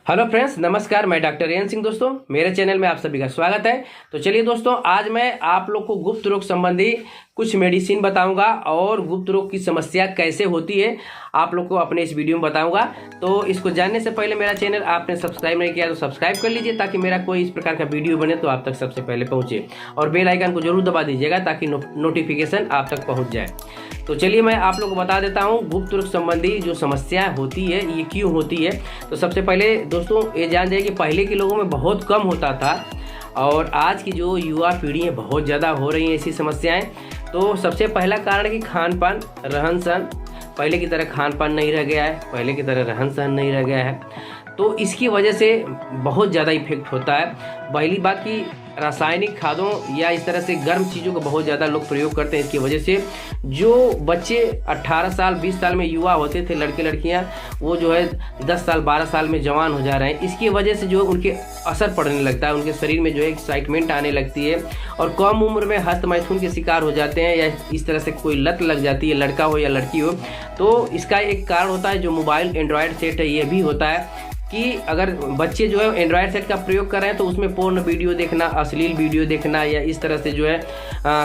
Hello friends, नमस्कार। मैं doctor N Singh. दोस्तों, मेरे चैनल में आप सभी का स्वागत है। तो चलिए दोस्तों, आज मैं आप लोग को गुप्त रोग संबंधी कुछ मेडिसिन बताऊंगा और गुप्त रोग की समस्या कैसे होती है आप लोग को अपने इस वीडियो में बताऊंगा। तो इसको जानने से पहले मेरा चैनल आपने सब्सक्राइब नहीं किया तो सब्सक्राइब कर लीजिए, ताकि मेरा कोई इस प्रकार का वीडियो बने तो आप तक सबसे पहले पहुँचे, और बेल आइकन को जरूर दबा दीजिएगा ताकि नोटिफिकेशन आप तक पहुँच जाए। तो चलिए मैं आप लोग को बता देता हूँ गुप्त रोग संबंधी जो समस्या होती है ये क्यों होती है। तो सबसे पहले दोस्तों ये जान जाइए कि पहले के लोगों में बहुत कम होता था, और आज की जो युवा पीढ़ी है बहुत ज़्यादा हो रही हैं ऐसी समस्याएं। तो सबसे पहला कारण है कि खान पान, रहन सहन पहले की तरह खान पान नहीं रह गया है, पहले की तरह रहन सहन नहीं रह गया है। तो इसकी वजह से बहुत ज़्यादा इफेक्ट होता है। पहली बात कि रासायनिक खादों या इस तरह से गर्म चीज़ों का बहुत ज़्यादा लोग प्रयोग करते हैं। इसकी वजह से जो बच्चे 18 साल 20 साल में युवा होते थे, लड़के लड़कियां, वो जो है 10 साल 12 साल में जवान हो जा रहे हैं। इसकी वजह से जो उनके असर पड़ने लगता है, उनके शरीर में जो है एक्साइटमेंट आने लगती है, और कम उम्र में हस्त मैथुन के शिकार हो जाते हैं, या इस तरह से कोई लत लग जाती है, लड़का हो या लड़की हो। तो इसका एक कारण होता है जो मोबाइल एंड्रॉयड सेट है, ये भी होता है कि अगर बच्चे जो है एंड्रॉयड सेट का प्रयोग कर रहे हैं तो उसमें पोर्न वीडियो देखना, अश्लील वीडियो देखना, या इस तरह से जो है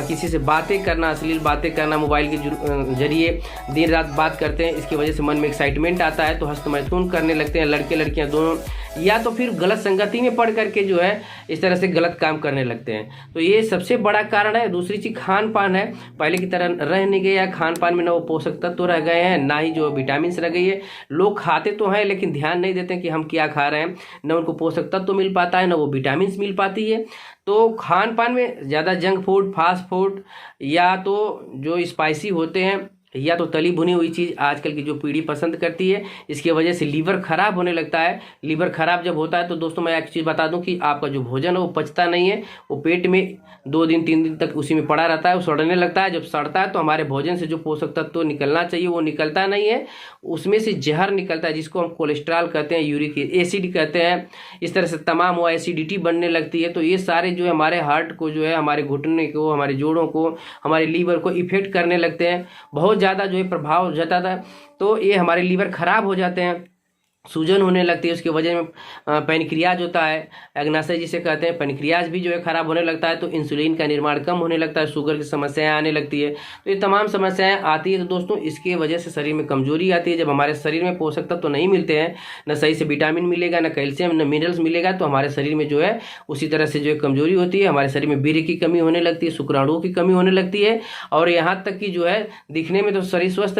किसी से बातें करना, अश्लील बातें करना, मोबाइल के जरिए दिन रात बात करते हैं। इसकी वजह से मन में एक्साइटमेंट आता है तो हस्त मैथुन करने लगते हैं लड़के लड़कियां दोनों, या तो फिर गलत संगति में पढ़ करके जो है इस तरह से गलत काम करने लगते हैं। तो ये सबसे बड़ा कारण है। दूसरी चीज़ खान पान है, पहले की तरह रह नहीं गया खान पान में, ना वो पोषक तत्व तो रह गए हैं, ना ही जो विटामिन रह गई है। लोग खाते तो हैं लेकिन ध्यान नहीं देते कि हम क्या खा रहे हैं, न उनको पोषक तत्व तो मिल पाता है, न वो विटामिन मिल पाती है। तो खान पान में ज़्यादा जंक फूड, फास्ट फूड, या तो जो स्पाइसी होते हैं, या तो तली भुनी हुई चीज़ आजकल की जो पीढ़ी पसंद करती है, इसकी वजह से लीवर खराब होने लगता है। लीवर खराब जब होता है तो दोस्तों मैं एक चीज़ बता दूं कि आपका जो भोजन है वो पचता नहीं है, वो पेट में 2 दिन 3 दिन तक उसी में पड़ा रहता है, वो सड़ने लगता है। जब सड़ता है तो हमारे भोजन से जो पोषक तत्व निकलना चाहिए वो निकलता नहीं है, उसमें से जहर निकलता है, जिसको हम कोलेस्ट्रॉल कहते हैं, यूरिक एसिड कहते हैं। इस तरह से तमाम वो एसिडिटी बनने लगती है। तो ये सारे जो है हमारे हार्ट को, जो है हमारे घुटने को, हमारे जोड़ों को, हमारे लीवर को इफेक्ट करने लगते हैं, बहुत ज़्यादा जो है प्रभाव जताता है। तो ये हमारे लीवर खराब हो जाते हैं, सूजन होने लगती है। उसकी वजह में पेनक्रियाज होता है, अग्नाशय जिसे कहते हैं, पेनक्रियाज भी जो है खराब होने लगता है। तो इंसुलिन का निर्माण कम होने लगता है, शुगर की समस्याएं आने लगती है। तो ये तमाम समस्याएं आती है। तो दोस्तों इसके वजह से शरीर में कमजोरी आती है। जब हमारे शरीर में पोषक तत्व तो नहीं मिलते हैं, न सही से विटामिन मिलेगा, न कैल्शियम, न मिनरल्स मिलेगा, तो हमारे शरीर में जो है उसी तरह से जो है कमजोरी होती है। हमारे शरीर में वीर्य की कमी होने लगती है, शुक्राणुओं की कमी होने लगती है, और यहाँ तक कि जो है दिखने में तो शरीर स्वस्थ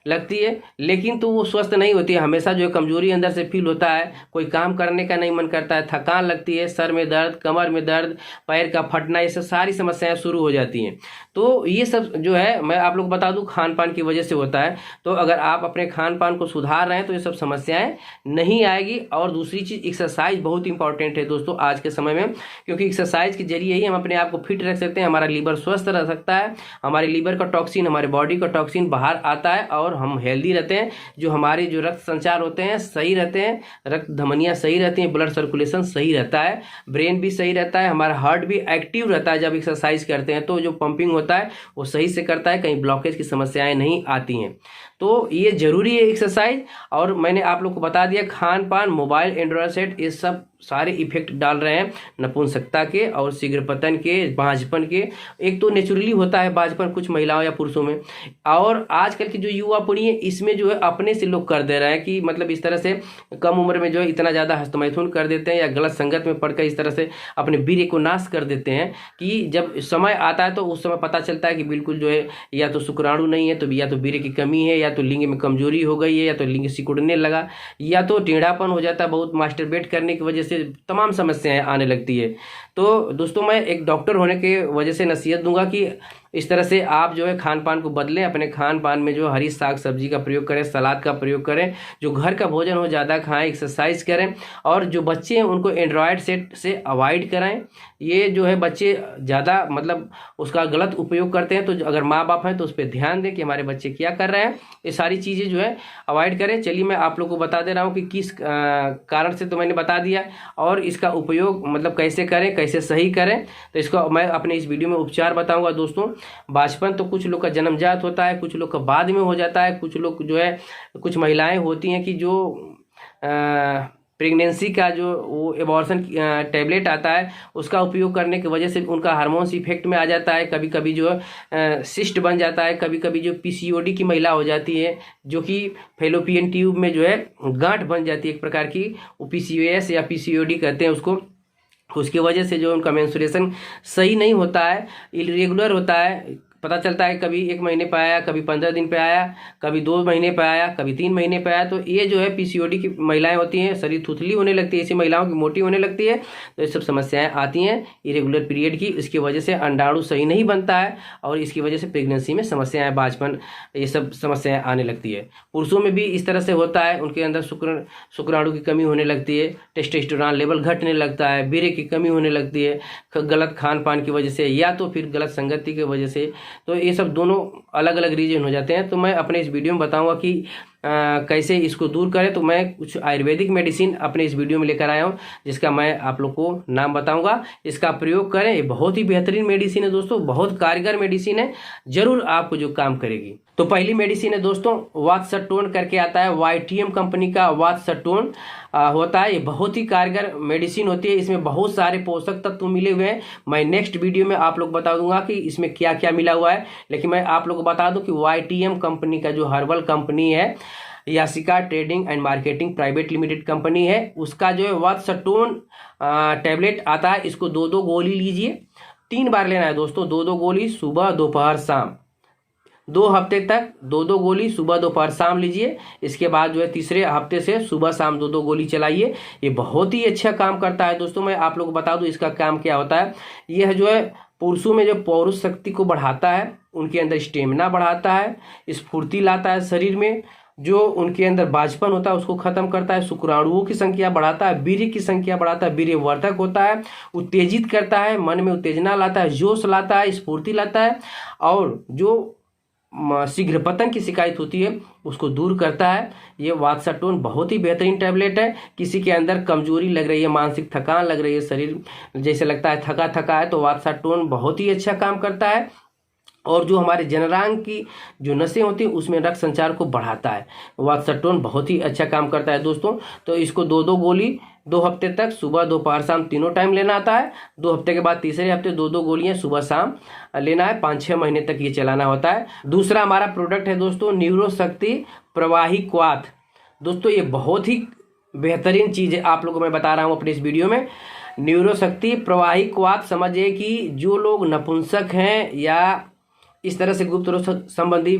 लगती है, लेकिन तो वो स्वस्थ नहीं होती है। हमेशा जो कमजोरी अंदर से फील होता है, कोई काम करने का नहीं मन करता है, थकान लगती है, सर में दर्द, कमर में दर्द, पैर का फटना, ये सब सारी समस्याएं शुरू हो जाती हैं। तो ये सब जो है मैं आप लोग बता दूं खान पान की वजह से होता है। तो अगर आप अपने खान पान को सुधार रहे हैं तो ये सब समस्याएं नहीं आएगी। और दूसरी चीज, एक्सरसाइज बहुत इंपॉर्टेंट है दोस्तों आज के समय में, क्योंकि एक्सरसाइज के जरिए ही हम अपने आप को फिट रख सकते हैं, हमारा लीवर स्वस्थ रह सकता है, हमारे लीवर का टॉक्सिन, हमारे बॉडी का टॉक्सिन बाहर आता है, और हम हेल्दी रहते हैं। जो हमारे जो रक्त संचार होते हैं सही रहते हैं, रक्त धमनियां सही रहती हैं, ब्लड सर्कुलेशन सही रहता है, ब्रेन भी सही रहता है, हमारा हार्ट भी एक्टिव रहता है। जब एक्सरसाइज करते हैं तो जो पंपिंग होता है वो सही से करता है, कहीं ब्लॉकेज की समस्याएं नहीं आती हैं। तो ये जरूरी है एक्सरसाइज। और मैंने आप लोग को बता दिया खान पान, मोबाइल, एंड्रॉयड सेट, ये सब सारे इफेक्ट डाल रहे हैं नपुंसकता के और शीघ्र पतन के, बांझपन के। एक तो नेचुरली होता है बांझपन कुछ महिलाओं या पुरुषों में, और आजकल की जो युवा पीढ़ी है इसमें जो है अपने से लोग कर दे रहे हैं कि मतलब इस तरह से कम उम्र में जो है इतना ज़्यादा हस्तमैथुन कर देते हैं, या गलत संगत में पड़कर इस तरह से अपने वीर्य को नाश कर देते हैं कि जब समय आता है तो उस समय पता चलता है कि बिल्कुल जो है या तो शुक्राणु नहीं है, तो या तो वीर्य की कमी है, या तो लिंग में कमजोरी हो गई है, या तो लिंग सिकुड़ने लगा, या तो टेढ़ापन हो जाता है, बहुत मास्टरबेट करने की वजह से तमाम समस्याएं आने लगती है। तो दोस्तों मैं एक डॉक्टर होने के वजह से नसीहत दूंगा कि इस तरह से आप जो है खान पान को बदलें, अपने खान पान में जो हरी साग सब्जी का प्रयोग करें, सलाद का प्रयोग करें, जो घर का भोजन हो ज़्यादा खाएं, एक्सरसाइज करें, और जो बच्चे हैं उनको एंड्रॉयड सेट से अवॉइड कराएं। ये जो है बच्चे ज़्यादा मतलब उसका गलत उपयोग करते हैं, तो अगर माँ बाप हैं तो उस पर ध्यान दें कि हमारे बच्चे क्या कर रहे हैं। ये सारी चीज़ें जो है अवॉइड करें। चलिए मैं आप लोग को बता दे रहा हूँ कि किस कारण से, तो मैंने बता दिया, और इसका उपयोग मतलब कैसे करें, कैसे सही करें, तो इसको मैं अपने इस वीडियो में उपचार बताऊँगा। दोस्तों बचपन तो कुछ लोग का जन्मजात होता है, कुछ लोग का बाद में हो जाता है, कुछ लोग जो है, कुछ महिलाएं होती हैं कि जो प्रेगनेंसी का जो वो एबॉर्शन टैबलेट आता है उसका उपयोग करने की वजह से उनका हार्मोन्स इफेक्ट में आ जाता है। कभी कभी जो सिस्ट बन जाता है, कभी कभी जो पीसीओडी की महिला हो जाती है, जो कि फेलोपियन ट्यूब में जो है गांठ बन जाती है एक प्रकार की, वो पीसीओएस या पीसीओडी कहते हैं उसको। उसकी वजह से जो उनका मेंस्ट्रुएशन सही नहीं होता है, इरेगुलर होता है, पता चलता है कभी 1 महीने पे आया, कभी 15 दिन पे आया, कभी 2 महीने पे आया, कभी 3 महीने पे आया। तो ये जो है पीसीओडी की महिलाएं होती हैं, शरीर थुथली होने लगती है, ऐसी महिलाओं की मोटी होने लगती है। तो ये सब समस्याएं आती हैं इरेगुलर पीरियड की। इसकी वजह से अंडाणु सही नहीं बनता है और इसकी वजह से प्रेगनेंसी में समस्याएं, बांझपन, ये सब समस्याएं आने लगती है। पुरुषों में भी इस तरह से होता है, उनके अंदर शुक्राणु की कमी होने लगती है, टेस्टोस्टेरोन लेवल घटने लगता है, वीर्य की कमी होने लगती है गलत खान पान की वजह से या तो फिर गलत संगति की वजह से। तो ये सब दोनों अलग अलग रीजन हो जाते हैं। तो मैं अपने इस वीडियो में बताऊंगा कि कैसे इसको दूर करें। तो मैं कुछ आयुर्वेदिक मेडिसिन अपने इस वीडियो में लेकर आया हूँ, जिसका मैं आप लोग को नाम बताऊंगा। इसका प्रयोग करें, ये बहुत ही बेहतरीन मेडिसिन है दोस्तों, बहुत कारगर मेडिसिन है, जरूर आपको जो काम करेगी। तो पहली मेडिसिन है दोस्तों वातसटोन करके आता है, YTM कंपनी का वातसटोन होता है। ये बहुत ही कारगर मेडिसिन होती है, इसमें बहुत सारे पोषक तत्व मिले हुए हैं। मैं नेक्स्ट वीडियो में आप लोग बता दूंगा कि इसमें क्या क्या मिला हुआ है, लेकिन मैं आप लोग को बता दूं कि YTM कंपनी का जो हर्बल कंपनी है, Yasika trading and marketing private limited company है, उसका जो है वातसटोन टैबलेट आता है। इसको 2-2 गोली लीजिए, 3 बार लेना है दोस्तों, 2-2 गोली सुबह दोपहर शाम, 2 हफ्ते तक 2-2 गोली सुबह दोपहर शाम लीजिए। इसके बाद जो है तीसरे हफ्ते से सुबह शाम 2-2 गोली चलाइए। ये बहुत ही अच्छा काम करता है दोस्तों। मैं आप लोग को बता दूं इसका काम क्या होता है। यह जो है पुरुषों में जो पौरुष शक्ति को बढ़ाता है, उनके अंदर स्टेमिना बढ़ाता है, स्फूर्ति लाता है शरीर में, जो उनके अंदर बांझपन होता है उसको खत्म करता है, शुक्राणुओं की संख्या बढ़ाता है, वीर्य की संख्या बढ़ाता है, वीर्यवर्धक होता है, उत्तेजित करता है, मन में उत्तेजना लाता है, जोश लाता है, स्फूर्ति लाता है, और जो शीघ्र पतन की शिकायत होती है उसको दूर करता है। ये वातसटोन बहुत ही बेहतरीन टैबलेट है। किसी के अंदर कमजोरी लग रही है, मानसिक थकान लग रही है, शरीर जैसे लगता है थका थका है, तो वातसटोन बहुत ही अच्छा काम करता है। और जो हमारे जननांग की जो नसें होती हैं उसमें रक्त संचार को बढ़ाता है। वातसटोन बहुत ही अच्छा काम करता है दोस्तों। तो इसको 2-2 गोली 2 हफ्ते तक सुबह दोपहर शाम तीनों टाइम लेना आता है। 2 हफ्ते के बाद तीसरे हफ्ते 2-2 गोलियां सुबह शाम लेना है। 5-6 महीने तक ये चलाना होता है। दूसरा हमारा प्रोडक्ट है दोस्तों न्यूरोशक्ति प्रवाही क्वाथ। दोस्तों ये बहुत ही बेहतरीन चीज़ है, आप लोगों को मैं बता रहा हूँ अपने इस वीडियो में। न्यूरोशक्ति प्रवाही क्वाथ समझिए कि जो लोग नपुंसक हैं या इस तरह से गुप्त रोग संबंधी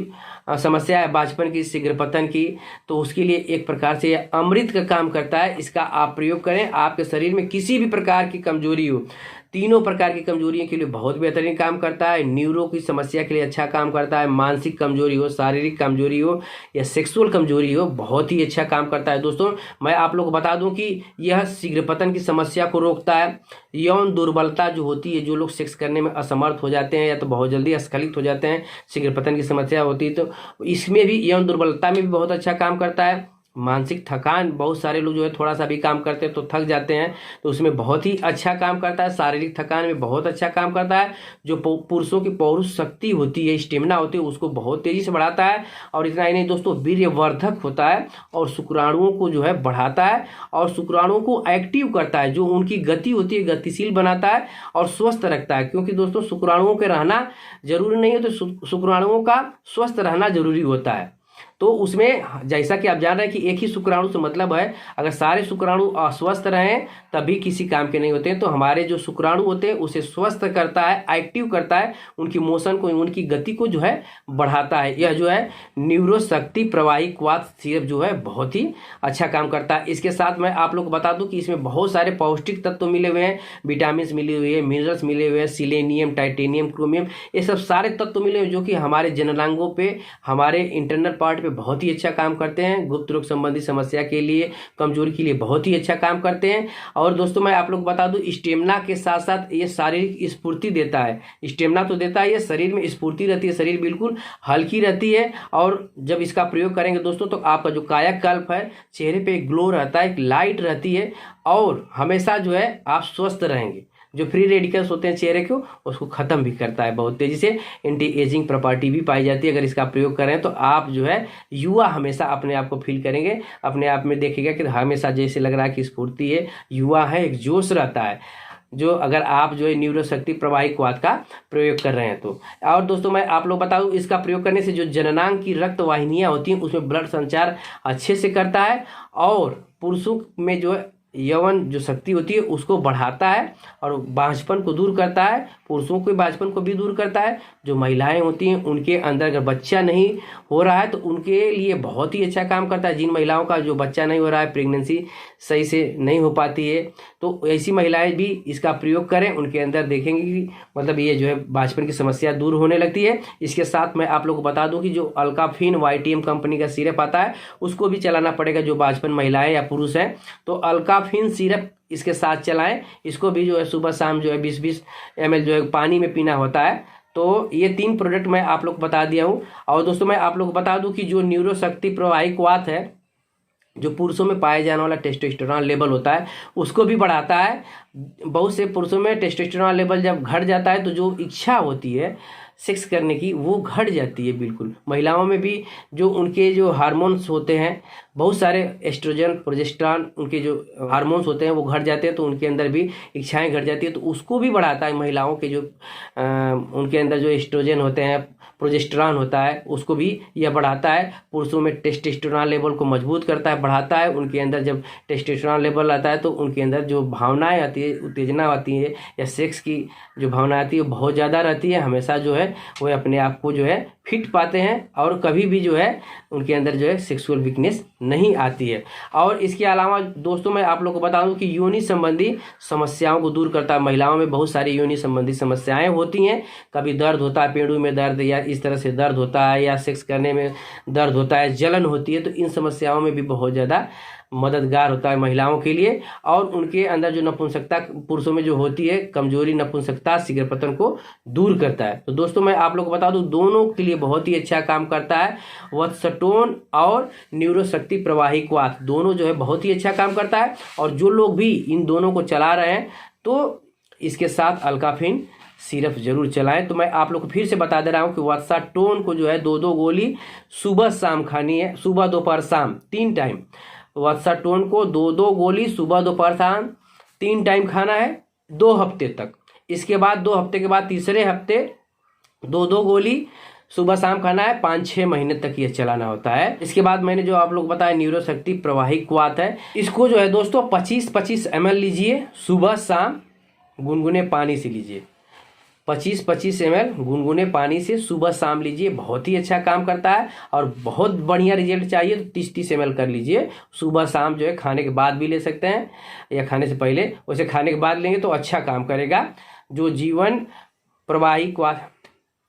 समस्या है, बांझपन की, शीघ्र पतन की, तो उसके लिए एक प्रकार से यह अमृत का काम करता है। इसका आप प्रयोग करें, आपके शरीर में किसी भी प्रकार की कमजोरी हो, तीनों प्रकार की कमजोरियों के लिए बहुत बेहतरीन काम करता है। न्यूरो की समस्या के लिए अच्छा काम करता है, मानसिक कमजोरी हो, शारीरिक कमजोरी हो या सेक्सुअल कमजोरी हो, बहुत ही अच्छा काम करता है दोस्तों। मैं आप लोग को बता दूं कि यह शीघ्र पतन की समस्या को रोकता है। यौन दुर्बलता जो होती है, जो लोग सेक्स करने में असमर्थ हो जाते हैं या तो बहुत जल्दी अस्खलित हो जाते हैं, शीघ्र पतन की समस्या होती है, तो इसमें भी यौन दुर्बलता में भी बहुत अच्छा काम करता है। मानसिक थकान, बहुत सारे लोग जो है थोड़ा सा भी काम करते हैं तो थक जाते हैं, तो उसमें बहुत ही अच्छा काम करता है। शारीरिक थकान में बहुत अच्छा काम करता है। जो पुरुषों की पौरुष शक्ति होती है, स्टेमिना होती है, उसको बहुत तेजी से बढ़ाता है। और इतना ही नहीं दोस्तों, वीर्यवर्धक होता है और शुक्राणुओं को जो है बढ़ाता है और शुक्राणुओं को एक्टिव करता है, जो उनकी गति होती है गतिशील बनाता है और स्वस्थ रखता है। क्योंकि दोस्तों शुक्राणुओं के रहना जरूरी नहीं है, तो शुक्राणुओं का स्वस्थ रहना जरूरी होता है। तो उसमें जैसा कि आप जान रहे हैं कि एक ही शुक्राणु से मतलब है, अगर सारे शुक्राणु अस्वस्थ रहें तभी किसी काम के नहीं होते हैं। तो हमारे जो शुक्राणु होते हैं उसे स्वस्थ करता है, एक्टिव करता है, उनकी मोशन को, उनकी गति को जो है बढ़ाता है। यह जो है न्यूरोशक्ति प्रवाही क्वाथ सिरप जो है बहुत ही अच्छा काम करता है। इसके साथ मैं आप लोग को बता दूं कि इसमें बहुत सारे पौष्टिक तत्व मिले हुए हैं, विटामिन मिले हुए हैं, मिनरल्स मिले हुए हैं, सिलेनियम, टाइटेनियम, क्रोमियम, ये सब सारे तत्व मिले हुए जो कि हमारे जननांगों पे, हमारे इंटरनल पार्ट पे बहुत ही अच्छा काम करते हैं। गुप्त रोग संबंधी समस्या के लिए, कमजोरी के लिए बहुत ही अच्छा काम करते हैं। और दोस्तों मैं आप लोग बता दूं, स्टेमिना के साथ साथ ये शारीरिक स्फूर्ति देता है। स्टेमिना तो देता है, ये शरीर में स्फूर्ति रहती है, शरीर बिल्कुल हल्की रहती है। और जब इसका प्रयोग करेंगे दोस्तों तो आपका जो कायाकल्प है, चेहरे पे ग्लो रहता है, एक लाइट रहती है और हमेशा जो है आप स्वस्थ रहेंगे। जो फ्री रेडिकल्स होते हैं चेहरे को, उसको ख़त्म भी करता है बहुत तेज़ी से। एंटी एजिंग प्रॉपर्टी भी पाई जाती है। अगर इसका प्रयोग करें तो आप जो है युवा हमेशा अपने आप को फील करेंगे, अपने आप में देखेगा कि हमेशा जैसे लग रहा है कि स्फूर्ति है, युवा है, एक जोश रहता है, जो अगर आप जो है न्यूरोशक्ति प्रवाही क्वाथ का प्रयोग कर रहे हैं तो। और दोस्तों मैं आप लोग बताऊं, इसका प्रयोग करने से जो जननांग की रक्त वाहिनियाँ होती हैं उसमें ब्लड संचार अच्छे से करता है, और पुरुषों में जो है यौवन जो शक्ति होती है उसको बढ़ाता है, और बांझपन को दूर करता है, पुरुषों के बांझपन को भी दूर करता है। जो महिलाएं होती हैं उनके अंदर अगर बच्चा नहीं हो रहा है तो उनके लिए बहुत ही अच्छा काम करता है। जिन महिलाओं का जो बच्चा नहीं हो रहा है, प्रेगनेंसी सही से नहीं हो पाती है, तो ऐसी महिलाएं भी इसका प्रयोग करें, उनके अंदर देखेंगे कि मतलब ये जो है बांझपन की समस्या दूर होने लगती है। इसके साथ मैं आप लोग को बता दूं कि जो अल्काफिन YTM कंपनी का सिरप आता है उसको भी चलाना पड़ेगा, जो बांझपन महिलाएं या पुरुष हैं तो अल्काफिन सिरप इसके साथ चलाएं। इसको भी जो है सुबह शाम जो है 20-20 ml जो है पानी में पीना होता है। तो ये 3 प्रोडक्ट मैं आप लोग को बता दिया हूँ। और दोस्तों मैं आप लोग को बता दूं कि जो न्यूरोशक्ति प्रवाही क्वाथ है, जो पुरुषों में पाए जाने वाला टेस्टोस्टेरोन लेवल होता है उसको भी बढ़ाता है। बहुत से पुरुषों में टेस्टोस्टेरोन लेवल जब घट जाता है तो जो इच्छा होती है सेक्स करने की वो घट जाती है बिल्कुल। महिलाओं में भी जो उनके जो हार्मोन्स होते हैं, बहुत सारे एस्ट्रोजन, प्रोजेस्टेरॉन, उनके जो हार्मोन्स होते हैं वो घट जाते हैं, तो उनके अंदर भी इच्छाएं घट जाती है, तो उसको भी बढ़ाता है। महिलाओं के जो उनके अंदर जो एस्ट्रोजन होते हैं, प्रोजेस्टेरॉन होता है, उसको भी यह बढ़ाता है। पुरुषों में टेस्टोस्टेरोन लेवल को मजबूत करता है, बढ़ाता है। उनके अंदर जब टेस्टोस्टेरोन लेवल आता है तो उनके अंदर जो भावनाएं आती है, उत्तेजना आती है या सेक्स की जो भावना आती है वो बहुत ज़्यादा रहती है। हमेशा जो है वो अपने आप को जो है फिट पाते हैं, और कभी भी जो है उनके अंदर जो है सेक्सुअल वीकनेस नहीं आती है। और इसके अलावा दोस्तों मैं आप लोगों को बता दूं कि योनि संबंधी समस्याओं को दूर करता है। महिलाओं में बहुत सारी योनि संबंधी समस्याएं होती हैं, कभी दर्द होता है, पेड़ों में दर्द या इस तरह से दर्द होता है, या सेक्स करने में दर्द होता है, जलन होती है, तो इन समस्याओं में भी बहुत ज़्यादा मददगार होता है महिलाओं के लिए। और उनके अंदर जो नपुंसकता पुरुषों में जो होती है कमजोरी, नपुंसकता, शीघ्र पतन को दूर करता है। तो दोस्तों मैं आप लोग को बता दूं दोनों के लिए बहुत ही अच्छा काम करता है। वत्सटोन और न्यूरोशक्ति प्रवाही क्वाथ दोनों जो है बहुत ही अच्छा काम करता है। और जो लोग भी इन दोनों को चला रहे हैं तो इसके साथ अल्काफिन सिरप जरूर चलाएं। तो मैं आप लोग को फिर से बता दे रहा हूँ कि वत्सटोन को जो है 2-2 गोली सुबह शाम खानी है, सुबह दोपहर शाम 3 टाइम। वत्सटोन को 2-2 गोली सुबह दोपहर शाम 3 टाइम खाना है 2 हफ्ते तक। इसके बाद 2 हफ्ते के बाद तीसरे हफ्ते 2-2 गोली सुबह शाम खाना है, 5-6 महीने तक ये चलाना होता है। इसके बाद मैंने जो आप लोग बताया न्यूरोशक्ति प्रवाही क्वाथ है, इसको जो है दोस्तों 25-25 ml लीजिए, सुबह शाम गुनगुने पानी से लीजिए। 25-25 ml गुनगुने पानी से सुबह शाम लीजिए, बहुत ही अच्छा काम करता है। और बहुत बढ़िया रिजल्ट चाहिए तो 30-30 ml कर लीजिए, सुबह शाम जो है खाने के बाद भी ले सकते हैं या खाने से पहले। वैसे खाने के बाद लेंगे तो अच्छा काम करेगा। जो जीवन प्रवाही क्वाथ,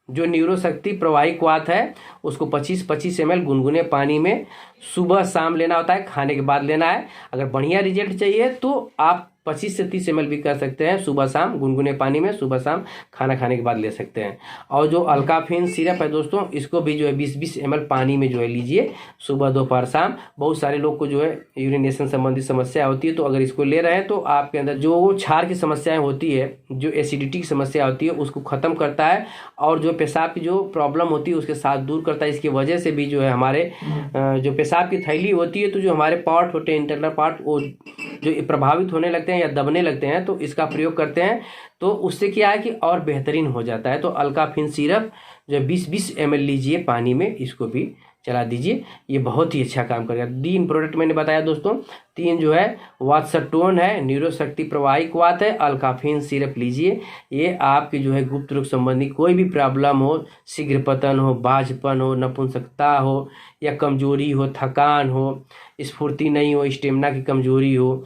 जो न्यूरोशक्ति प्रवाही क्वाथ है उसको 25-25 ml गुनगुने पानी में सुबह शाम लेना होता है, खाने के बाद लेना है। अगर बढ़िया रिजल्ट चाहिए तो आप 25 से 30 ml भी कर सकते हैं, सुबह शाम गुनगुने पानी में सुबह शाम खाना खाने के बाद ले सकते हैं। और जो अल्काफिन सिरप है दोस्तों, इसको भी जो है 20-20 ml पानी में जो है लीजिए, सुबह दोपहर शाम। बहुत सारे लोग को जो है यूरिनेशन संबंधी समस्या होती है, तो अगर इसको ले रहे हैं तो आपके अंदर जो क्षार की समस्याएं होती है, जो एसिडिटी की समस्या होती है उसको ख़त्म करता है, और जो पेशाब की जो प्रॉब्लम होती है उसके साथ दूर करता है। इसकी वजह से भी जो है हमारे जो पेशाब की थैली होती है, तो जो हमारे पार्ट होते हैं, इंटरनल पार्ट, वो जो प्रभावित होने लगते हैं या दबने लगते हैं, तो इसका प्रयोग करते हैं तो उससे क्या है कि और बेहतरीन हो जाता है। तो अल्काफिन सिरप जो 20-20 ml लीजिए पानी में, इसको भी चला दीजिए, ये बहुत ही अच्छा काम करेगा। 3 प्रोडक्ट मैंने बताया दोस्तों, 3 जो है वत्सटोन है, न्यूरोशक्ति प्रवाही क्वाथ है, अल्काफिन सिरप लीजिए। ये आपकी जो है गुप्त रोग संबंधी कोई भी प्रॉब्लम हो, शीघ्र पतन हो, बाझपन हो, नपुंसकता हो, या कमजोरी हो, थकान हो, स्फूर्ति नहीं हो, स्टेमिना की कमजोरी हो,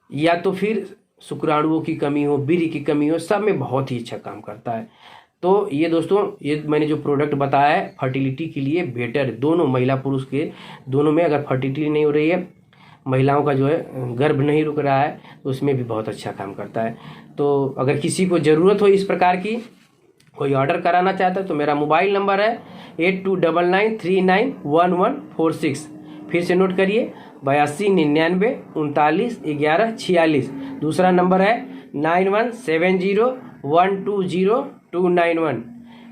या तो फिर शुक्राणुओं की कमी हो, बीरी की कमी हो, सब में बहुत ही अच्छा काम करता है। तो ये दोस्तों, ये मैंने जो प्रोडक्ट बताया है फर्टिलिटी के लिए बेटर, दोनों महिला पुरुष के दोनों में, अगर फर्टिलिटी नहीं हो रही है, महिलाओं का जो है गर्भ नहीं रुक रहा है, तो उसमें भी बहुत अच्छा काम करता है। तो अगर किसी को ज़रूरत हो इस प्रकार की, कोई ऑर्डर कराना चाहता है तो मेरा मोबाइल नंबर है 8299391146। फिर से नोट करिए, 8299391146। दूसरा नंबर है 9170120291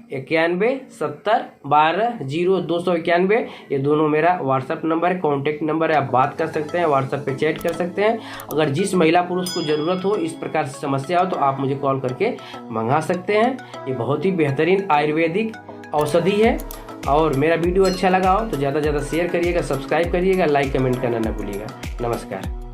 9170120291। ये दोनों मेरा व्हाट्सअप नंबर है, कॉन्टैक्ट नंबर है। आप बात कर सकते हैं, व्हाट्सअप पे चैट कर सकते हैं। अगर जिस महिला पुरुष को ज़रूरत हो, इस प्रकार से समस्या हो, तो आप मुझे कॉल करके मंगा सकते हैं। ये बहुत ही बेहतरीन आयुर्वेदिक औषधि है। और मेरा वीडियो अच्छा लगा हो तो ज़्यादा से ज़्यादा शेयर करिएगा, सब्सक्राइब करिएगा, लाइक कमेंट करना ना भूलिएगा। नमस्कार।